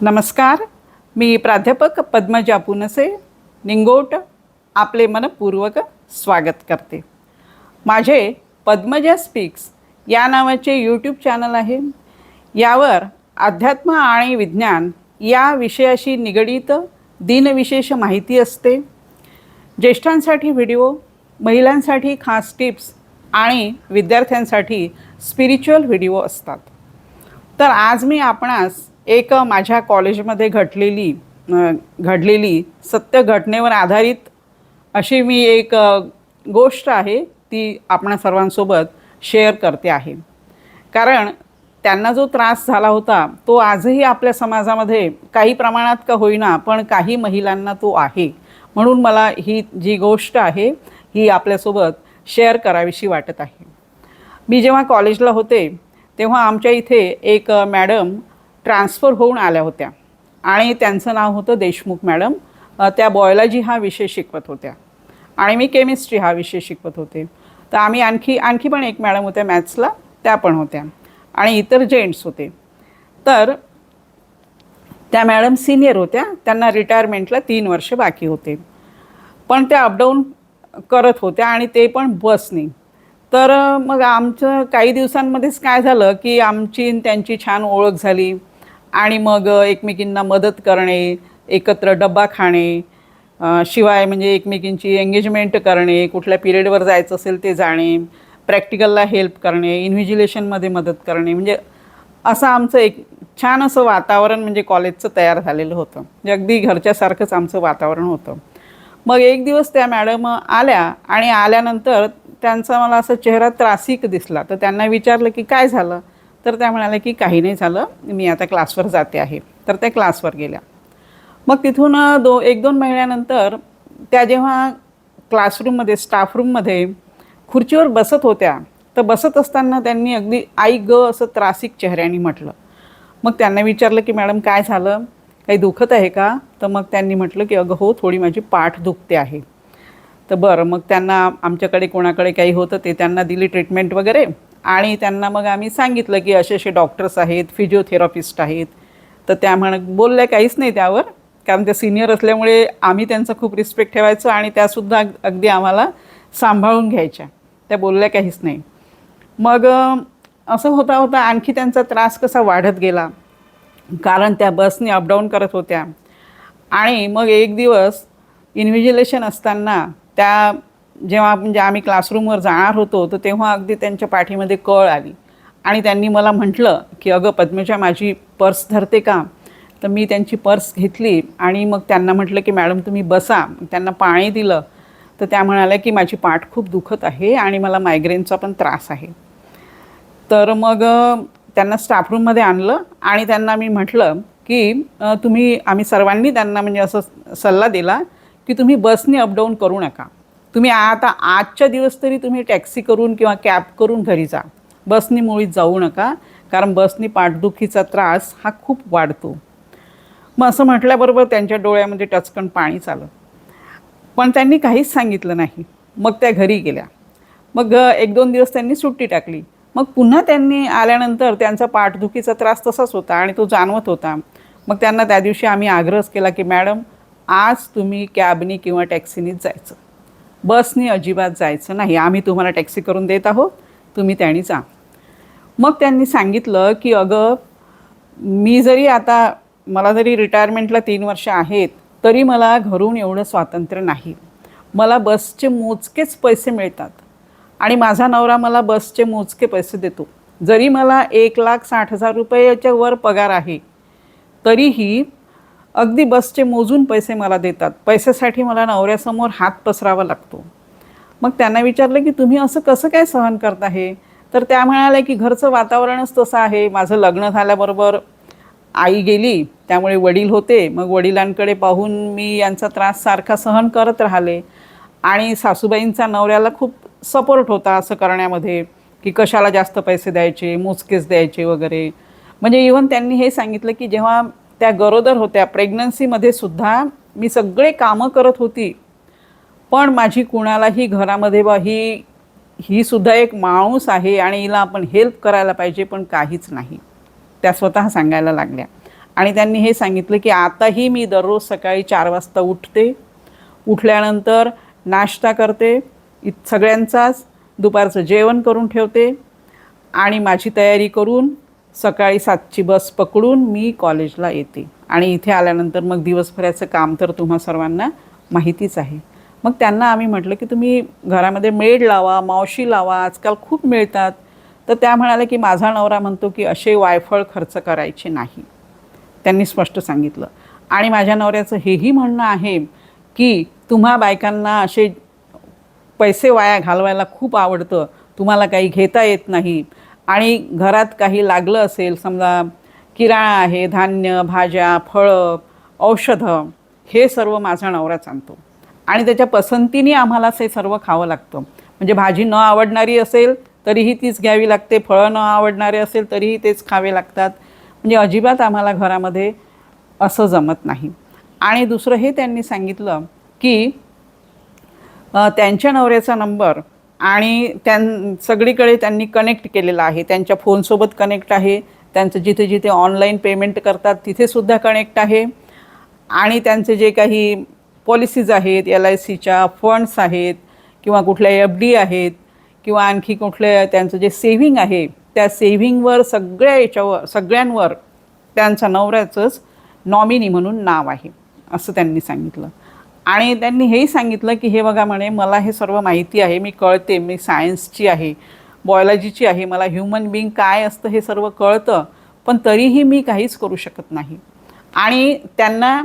नमस्कार. मी प्राध्यापक पद्मजा पुनसे निंगोट आपले मनपूर्वक स्वागत करते. माझे पद्मजा स्पीक्स या नावाचे यूट्यूब चॅनल आहे. यावर अध्यात्म आणि विज्ञान या विषयाशी निगडित दिनविशेष माहिती असते. ज्येष्ठांसाठी व्हिडिओ, महिलांसाठी खास टिप्स आणि विद्यार्थ्यांसाठी स्पिरिच्युअल व्हिडिओ असतात. तर आज मी आपणास एक माझ्या कॉलेजमध्ये घडलेली सत्य घटनेवर आधारित अशी मी एक गोष्ट आहे ती आपणा सर्वांसोबत शेअर करते आहे. कारण त्यांना जो त्रास झाला होता तो आजही आपल्या समाजामध्ये काही प्रमाणात का होईना पण काही महिलांना तो आहे. म्हणून मला ही जी गोष्ट आहे ही आपल्यासोबत शेअर करावीशी वाटत आहे. मी जेव्हा कॉलेजला होते तेव्हा आमच्या इथे एक मॅडम ट्रान्सफर होऊन आल्या होत्या आणि त्यांचं नाव होतं देशमुख मॅडम. त्या बायोलॉजी हा विषय शिकवत होत्या आणि मी केमिस्ट्री हा विषय शिकवत होते. तर आम्ही आणखी पण एक मॅडम होत्या मॅथ्सला, त्या पण होत्या आणि इतर जेंट्स होते. तर त्या मॅडम सिनियर होत्या, त्यांना रिटायरमेंटला 3 वर्ष बाकी होते. पण त्या अपडाऊन करत होत्या आणि ते पण बसनी. तर मग आमचं काही दिवसांमध्येच काय झालं की आमची त्यांची छान ओळख झाली आणि मग एकमेकींना मदत करणे, एकत्र डब्बा खाणे, शिवाय म्हणजे एकमेकींची एंगेजमेंट करणे, कुठल्या पिरियडवर जायचं असेल ते जाणे, प्रॅक्टिकलला हेल्प करणे, इन्व्हिजिलेशनमध्ये मदत करणे, म्हणजे असं आमचं एक छान असं वातावरण म्हणजे कॉलेजचं तयार झालेलं होतं. म्हणजे अगदी घरच्यासारखंच आमचं वातावरण होतं. मग एक दिवस त्या मॅडम आल्या आणि आल्यानंतर त्यांचा मला असा चेहरा त्रासिक दिसला. तर त्यांना विचारलं की काय झालं. तर त्या म्हणाल्या की काही नाही झालं, मी आता क्लासवर जाते आहे. तर त्या क्लासवर गेल्या. मग तिथून 1-2 महिन्यानंतर त्या जेव्हा क्लासरूममध्ये स्टाफ रूममध्ये खुर्चीवर बसत होत्या तर बसत असताना त्यांनी अगदी आई ग असं त्रासिक चेहऱ्याने म्हटलं. मग त्यांना विचारलं की मॅडम काय झालं, काही दुखत आहे का. तर मग त्यांनी म्हटलं की अगं हो, थोडी माझी पाठ दुखते आहे. तर बरं, मग त्यांना आमच्याकडे कोणाकडे काही होतं ते त्यांना दिली ट्रीटमेंट वगैरे आणि त्यांना मग आम्ही सांगितलं की असे असे डॉक्टर्स आहेत, फिजिओथेरपिस्ट आहेत. तर त्या बोलल्या काहीच नाही त्यावर, कारण त्या सिनियर असल्यामुळे आम्ही त्यांचा खूप रिस्पेक्ट ठेवायचो आणि त्यासुद्धा अगदी आम्हाला सांभाळून घ्यायच्या. त्या बोलल्या काहीच नाही. मग असं होता होता आणखी त्यांचा त्रास कसा वाढत गेला, कारण त्या बसने अपडाऊन करत होत्या. आणि मग एक दिवस इन्व्हिजिलेशन असताना त्या जेव्हा म्हणजे आम्ही क्लासरूमवर जाणार होतो तर तेव्हा अगदी त्यांच्या पाठीमध्ये कळ आली आणि त्यांनी मला म्हटलं की अगं पद्मजा, माझी पर्स धरते का. तर मी त्यांची पर्स घेतली आणि मग त्यांना म्हटलं की मॅडम तुम्ही बसा. त्यांना पाणी दिलं. तर त्या म्हणाल्या की माझी पाठ खूप दुखत आहे आणि मला मायग्रेनचा पण त्रास आहे. तर मग त्यांना स्टाफरूममध्ये आणलं आणि त्यांना मी म्हटलं की आम्ही सर्वांनी त्यांना म्हणजे असं सल्ला दिला की तुम्ही बसने अपडाऊन करू नका. तुम्ही आता आजच्या दिवस तरी तुम्ही टॅक्सी करून किंवा कॅब करून घरी जा. बसनी मुळीच जाऊ नका, कारण बसनी पाठदुखीचा त्रास हा खूप वाढतो. मग असं म्हटल्याबरोबर त्यांच्या डोळ्यामध्ये टचकन पाणी आलं. पण त्यांनी काहीच सांगितलं नाही. मग त्या घरी गेल्या. मग 1-2 दिवस त्यांनी सुट्टी टाकली. मग पुन्हा त्यांनी आल्यानंतर त्यांचा पाठदुखीचा त्रास तसाच होता आणि तो जाणवत होता. मग त्यांना त्या दिवशी आम्ही आग्रह केला की मॅडम, आज तुम्ही कॅबनी किंवा टॅक्सीनीच जायचं, बसनी अजिबात जायचं नाही. आम्ही तुम्हाला टॅक्सी करून देत आहोत, तुम्ही त्याने जा. मग त्यांनी सांगितलं की अगं, मला जरी रिटायरमेंटला 3 वर्ष आहेत तरी मला घरून एवढं स्वातंत्र्य नाही. मला बसचे मोजकेच पैसे मिळतात आणि माझा नवरा मला बसचे मोजके पैसे देतो. जरी मला 1,60,000 रुपयाच्या वर पगार आहे तरीही अगदी बसचे मोजून पैसे मला देतात. पैशासाठी मला नवऱ्यासमोर हात पसरावा लागतो. मग त्यांना विचारलं की तुम्ही असं कसं काय सहन करता हे. तर त्या म्हणाल्या की घरचं वातावरणच तसं आहे. माझं लग्न झाल्याबरोबर आई गेली, त्यामुळे वडील होते. मग वडिलांकडे पाहून मी यांचा त्रास सारखा सहन करत राहिले आणि सासूबाईंचा नवऱ्याला खूप सपोर्ट होता असं करण्यामध्ये की कशाला जास्त पैसे द्यायचे, मोजकेच द्यायचे वगैरे. म्हणजे इव्हन त्यांनी हे सांगितलं की जेव्हा त्या गरोदर होत्या, प्रेग्नन्सीमध्ये सुद्धा मी सगळे कामं करत होती, पण माझी कुणालाही घरामध्ये ही सुद्धा एक माणूस आहे आणि हिला आपण हेल्प करायला पाहिजे, पण काहीच नाही. त्या स्वतः सांगायला लागल्या. आणि त्यांनी हे सांगितलं की आताही मी दररोज सकाळी 4 वाजता उठते, उठल्यानंतर नाश्ता करते सगळ्यांचाच, दुपारचं जेवण करून ठेवते आणि माझी तयारी करून सकाळी 7ची बस पकडून मी कॉलेजला येते आणि इथे आल्यानंतर मग दिवसभराचं काम तर तुम्हा सर्वांना माहितीच आहे. मग त्यांना आम्ही म्हटलं की तुम्ही घरामध्ये मेड लावा, मावशी लावा, आजकाल खूप मिळतात. तर त्या म्हणाल्या की माझा नवरा म्हणतो की असे वायफळ खर्च करायचे नाही. त्यांनी स्पष्ट सांगितलं. आणि माझ्या नवऱ्याचं हेही म्हणणं आहे की तुम्हा बायकांना असे पैसे वाया घालवायला खूप आवडतं, तुम्हाला काही घेता येत नाही आणि घरात काही लागलं असेल, समजा किराणा आहे, धान्य, भाज्या, फळं, औषधं, हे सर्व माझा नवराच आणतो आणि त्याच्या पसंतीने आम्हाला ते सर्व खावं लागतं. म्हणजे भाजी न आवडणारी असेल तरीही तीच घ्यावी लागते, फळं न आवडणारे असेल तरीही तेच खावे लागतात. म्हणजे अजिबात आम्हाला घरामध्ये असं जमत नाही. आणि दुसरं हे त्यांनी सांगितलं की त्यांच्या नवऱ्याचा नंबर आणि सगळीकडे त्यांनी कनेक्ट केलेला आहे, त्यांच्या फोनसोबत कनेक्ट आहे, त्यांचं जिथे जिथे ऑनलाईन पेमेंट करतात तिथेसुद्धा कनेक्ट आहे आणि त्यांचे जे काही पॉलिसीज आहेत, LICच्या फंड्स आहेत किंवा कुठल्या FD आहेत किंवा आणखी कुठल्या त्यांचं जे सेव्हिंग आहे त्या सेव्हिंगवर सगळ्यांवर त्यांचा नवऱ्याचंच नॉमिनी म्हणून नाव आहे असं त्यांनी सांगितलं. आणि त्यांनी हेही सांगितलं की हे बघा म्हणे, मला हे सर्व माहिती आहे, मी कळते, मी सायन्सची आहे, बायोलॉजीची आहे, मला ह्युमन बिईंग काय असतं हे सर्व कळतं, पण तरीही मी काहीच करू शकत नाही. आणि त्यांना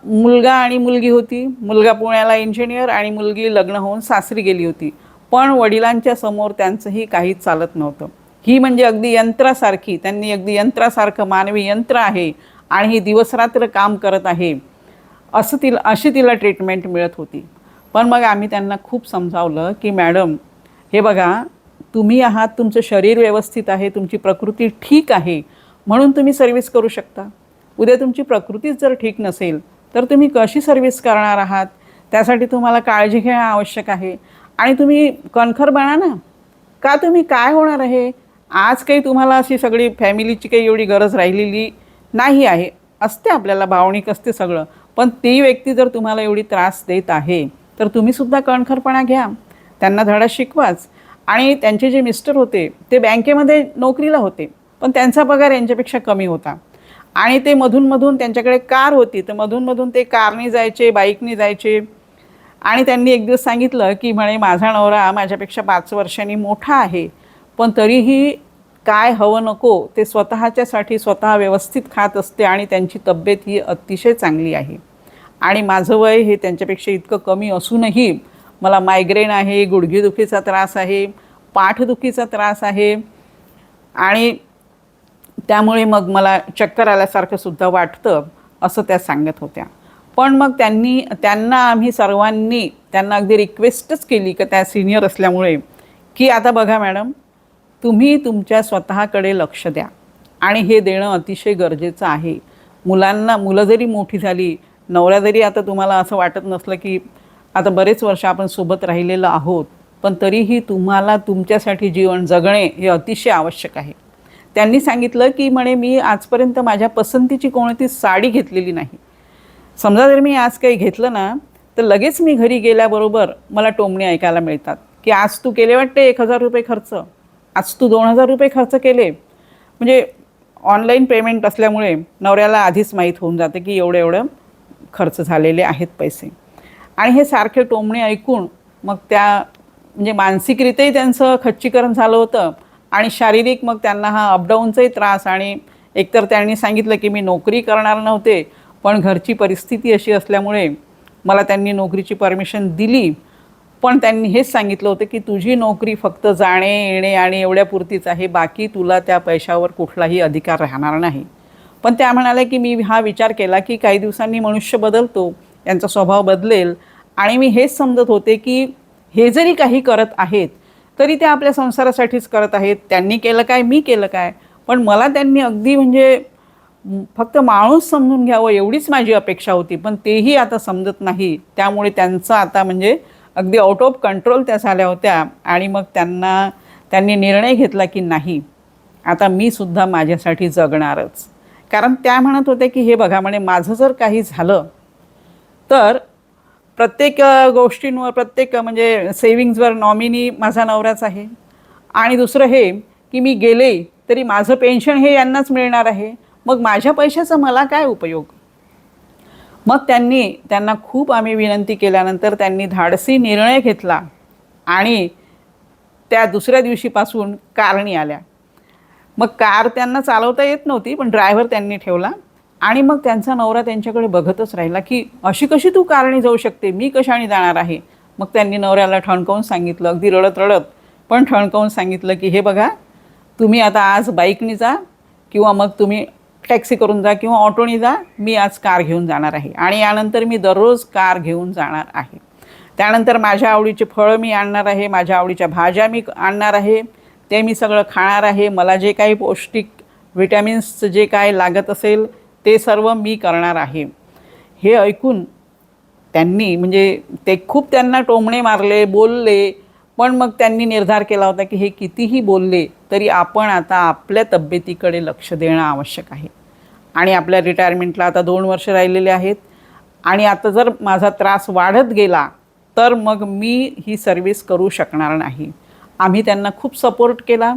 मुलगा आणि मुलगी होती, मुलगा पुण्याला इंजिनियर आणि मुलगी लग्न होऊन सासरी गेली होती, पण वडिलांच्या समोर त्यांचंही काहीच चालत नव्हतं. ही म्हणजे अगदी यंत्रासारखी, त्यांनी अगदी यंत्रासारखं, मानवी यंत्र आहे आणि ही दिवसरात्र काम करत आहे अशी तिला ट्रीटमेंट मिळत होती. पण मग आम्ही त्यांना खूप समजावलं की मॅडम हे बघा, तुम्ही आहात, तुमचं शरीर व्यवस्थित आहे, तुमची प्रकृती ठीक आहे म्हणून तुम्ही सर्व्हिस करू शकता. उद्या तुमची प्रकृतीच जर ठीक नसेल तर तुम्ही कशी सर्व्हिस करणार आहात? त्यासाठी तुम्हाला काळजी घेणं आवश्यक आहे. आणि तुम्ही कणखर बना ना, का तुम्ही काय होणार आहे? आज काही तुम्हाला अशी सगळी फॅमिलीची काही एवढी गरज राहिलेली नाही आहे, असते आपल्याला, भावनिक असते सगळं, पण ती व्यक्ती जर तुम्हाला एवढी त्रास देत आहे तर तुम्हीसुद्धा कणखरपणा घ्या, त्यांना धडा शिकवाच. आणि त्यांचे जे मिस्टर होते ते बँकेमध्ये नोकरीला होते, पण त्यांचा पगार यांच्यापेक्षा कमी होता आणि ते मधूनमधून त्यांच्याकडे कार होती तर मधूनमधून ते कारने जायचे, बाईकने जायचे. आणि त्यांनी एक दिवस सांगितलं की म्हणे माझा नवरा माझ्यापेक्षा 5 वर्षांनी मोठा आहे, पण तरीही काय हवं नको ते स्वतःच्यासाठी स्वतः व्यवस्थित खात असते आणि त्यांची तब्येत ही अतिशय चांगली आहे. आणि माझं वय हे त्यांच्यापेक्षा इतकं कमी असूनही मला मायग्रेन आहे, गुडघेदुखीचा त्रास आहे, पाठदुखीचा त्रास आहे आणि त्यामुळे मग मला चक्कर आल्यासारखं सुद्धा वाटतं असं त्या सांगत होत्या. पण मग त्यांना आम्ही सर्वांनी त्यांना अगदी रिक्वेस्टच केली की त्या सिनियर असल्यामुळे की आता बघा मॅडम, तुम्ही तुमच्या स्वतःकडे लक्ष द्या आणि हे देणं अतिशय गरजेचं आहे. मुलं जरी मोठी झाली, नवरा जरी आता तुम्हाला असं वाटत नसलं की आता बरेच वर्ष आपण सोबत राहिलेलं आहोत, पण तरीही तुम्हाला तुमच्यासाठी जीवन जगणे हे अतिशय आवश्यक आहे. त्यांनी सांगितलं की म्हणे मी आजपर्यंत माझ्या पसंतीची कोणतीच साडी घेतलेली नाही. समजा जर मी आज काही घेतलं ना तर लगेच मी घरी गेल्याबरोबर मला टोमणे ऐकायला मिळतात की आज तू केले वाटते 1000 रुपये खर्च, आज तू 2000 रुपये खर्च केले. म्हणजे ऑनलाईन पेमेंट असल्यामुळे नवऱ्याला आधीच माहीत होऊन जाते की एवढं खर्च झालेले आहेत पैसे. आणि हे सारखे टोमणे ऐकून मग त्या म्हणजे मानसिकरित्याही त्यांचं खच्चीकरण झालं होतं आणि शारीरिक मग त्यांना हा अपडाऊनचाही त्रास. आणि एकतर त्यांनी सांगितलं की मी नोकरी करणार नव्हते, पण घरची परिस्थिती अशी असल्यामुळे मला त्यांनी नोकरीची परमिशन दिली, पण त्यांनी हेच सांगितलं होतं की तुझी नोकरी फक्त जाणे येणे आणि एवढ्यापुरतीच आहे, बाकी तुला त्या पैशावर कुठलाही अधिकार राहणार नाही. पण त्या म्हणाल्या की मी हा विचार केला की काही दिवसांनी मनुष्य बदलतो, त्यांचा स्वभाव बदलेल आणि मी हेच समजत होते की हे जरी काही करत आहेत तरी ते आपल्या संसारासाठीच करत आहेत. त्यांनी केलं काय, मी केलं काय, पण मला त्यांनी अगदी म्हणजे फक्त माणूस समजून घ्यावं एवढीच माझी अपेक्षा होती, पण तेही आता समजत नाही. त्यामुळे त्यांचं आता म्हणजे अगदी आउट ऑफ कंट्रोल त्या झाल्या होत्या आणि मग त्यांनी निर्णय घेतला की नाही, आता मी सुद्धा माझ्यासाठी जगणारच. कारण त्या म्हणत होत्या की हे बघा म्हणे, माझं जर काही झालं तर प्रत्येक गोष्टींवर, प्रत्येक म्हणजे सेविंग्जवर नॉमिनी माझा नवराच आहे. आणि दुसरं हे की मी गेले तरी माझं पेन्शन हे यांनाच मिळणार आहे, मग माझ्या पैशाचा मला काय उपयोग. मग त्यांना खूप आम्ही विनंती केल्यानंतर त्यांनी धाडसी निर्णय घेतला आणि त्या दुसऱ्या दिवशीपासून कारणी आल्या. मग कार त्यांना चालवता येत नव्हती, पण ड्रायव्हर त्यांनी ठेवला. आणि मग त्यांचा नवरा त्यांच्याकडे बघतच राहिला की अशी कशी तू कारणी जाऊ शकते, मी कशाने जाणार आहे. मग त्यांनी नवऱ्याला ठणकावून सांगितलं, अगदी रडत रडत पण ठणकावून सांगितलं की हे बघा, तुम्ही आता आज बाईकने जा किंवा मग तुम्ही टॅक्सी करून जा किंवा ऑटोने जा, मी आज कार घेऊन जाणार आहे आणि यानंतर मी दररोज कार घेऊन जाणार आहे. त्यानंतर माझ्या आवडीचे फळं मी आणणार आहे, माझ्या आवडीच्या भाज्या मी आणणार आहे, ते मी सगळं खाणार आहे. मला जे काही पौष्टिक विटॅमिन्सचं जे काय लागत असेल ते सर्व मी करणार आहे. हे ऐकून त्यांनी म्हणजे ते खूप त्यांना टोमणे मारले, बोलले, पण मग त्यांनी निर्धार केला होता की हे कितीही बोलले तरी आपण आता आपल्या तब्येतीकडे लक्ष देणं आवश्यक आहे. आणि आपल्या रिटायरमेंटला आता 2 वर्ष राहिलेले आहेत आणि आता जर माझा त्रास वाढत गेला तर मग मी ही सर्व्हिस करू शकणार नाही. आम्ही त्यांना खूप सपोर्ट केला,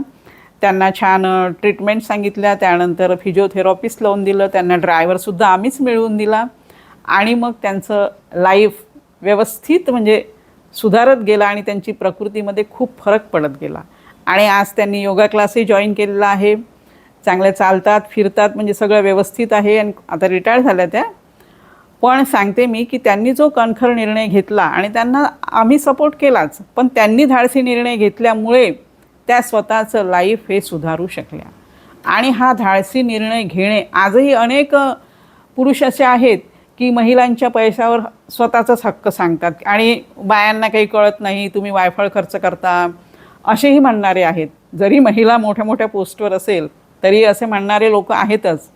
त्यांना छान ट्रीटमेंट सांगितल्या, त्यानंतर फिजिओथेरपिस्ट लावून दिलं, त्यांना ड्रायव्हरसुद्धा आम्हीच मिळवून दिला आणि मग त्यांचं लाईफ व्यवस्थित म्हणजे सुधारत गेला आणि त्यांची प्रकृतीमध्ये खूप फरक पडत गेला. आणि आज त्यांनी योगा क्लासही जॉईन केलेला आहे, चांगल्या चालतात फिरतात, म्हणजे सगळं व्यवस्थित आहे आणि आता रिटायर झाल्या त्या. पण सांगते मी की त्यांनी जो कणखर निर्णय घेतला आणि त्यांना आम्ही सपोर्ट केलाच, पण त्यांनी धाडसी निर्णय घेतल्यामुळे त्या स्वतःचं लाईफ हे सुधारू शकल्या. आणि हा धाडसी निर्णय घेणे, आजही अनेक पुरुष असे आहेत की महिलांच्या पैशावर स्वतःचाच हक्क सांगतात आणि बायांना काही कळत नाही, तुम्ही वायफळ खर्च करता, असेही म्हणणारे आहेत. जरी महिला मोठ्या मोठ्या पोस्टवर असेल तरी असे म्हणणारे लोक आहेतच.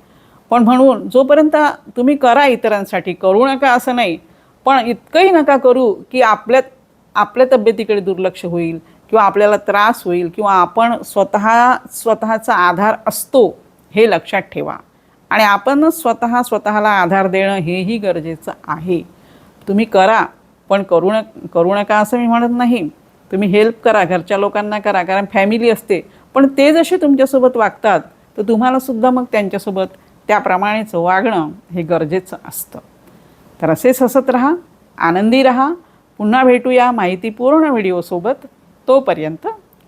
पण म्हणून जोपर्यंत तुम्ही करा इतरांसाठी, करू नका असं नाही, पण इतकंही नका करू की आपल्या तब्येतीकडे दुर्लक्ष होईल किंवा आपल्याला त्रास होईल किंवा आपण स्वतःचा आधार असतो हे लक्षात ठेवा. आणि आपणच स्वतःला आधार देणं हेही गरजेचं आहे. तुम्ही करा, पण करू नका असं मी म्हणत नाही. तुम्ही हेल्प करा, घरच्या लोकांना करा, कारण फॅमिली असते. पण ते जसे तुमच्यासोबत वागतात तर तुम्हालासुद्धा मग त्यांच्यासोबत त्याप्रमाणेच वागणं हे गरजेचं असतं. तर असेच हसत राहा, आनंदी राहा. पुन्हा भेटूया माहितीपूर्ण व्हिडिओसोबत. तोपर्यंत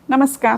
नमस्कार.